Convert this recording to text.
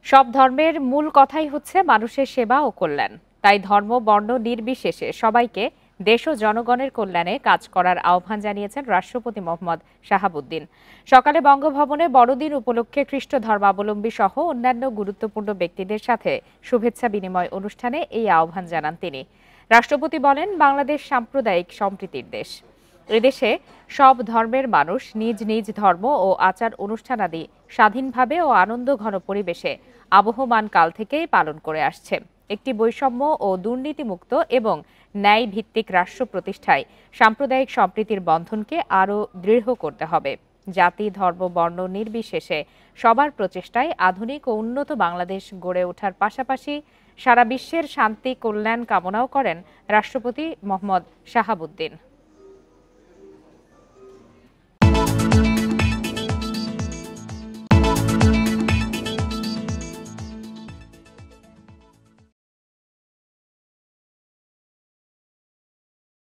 সব ধর্মের মূল কথাই হচ্ছে মানুষের সেবা ও কল্যাণ। তাই ধর্ম বর্ণ নির্বিশেষে সবাইকে দেশ ও জনগণের কল্যাণে কাজ করার আহ্বান জানিয়েছেন রাষ্ট্রপতি মোহাম্মদ শাহাবুদ্দিন। সকালে বঙ্গভবনে বড়দিন উপলক্ষে খ্রিস্ট ধর্মাবলম্বী সহ অন্যান্য গুরুত্বপূর্ণ ব্যক্তিদের সাথে শুভেচ্ছা বিনিময় অনুষ্ঠানে এই আহ্বান জানান তিনি। রাষ্ট্রপতি বলেন, বাংলাদেশ সাম্প্রদায়িক সম্প্রীতির দেশ। এদেশে সব ধর্মের মানুষ নিজ নিজ ধর্ম ও আচার অনুষ্ঠানাদি স্বাধীনভাবে ও আনন্দঘন পরিবেশে আবহমান কাল থেকেই পালন করে আসছে। একটি বৈষম্য ও দুর্নীতিমুক্ত এবং ন্যায় ভিত্তিক রাষ্ট্র প্রতিষ্ঠায় সাম্প্রদায়িক সম্প্রীতির বন্ধনকে আরও দৃঢ় করতে হবে। জাতি, ধর্ম, বর্ণ নির্বিশেষে সবার প্রচেষ্টায় আধুনিক ও উন্নত বাংলাদেশ গড়ে ওঠার পাশাপাশি সারা বিশ্বের শান্তি কল্যাণ কামনাও করেন রাষ্ট্রপতি মোহাম্মদ শাহাবুদ্দিন।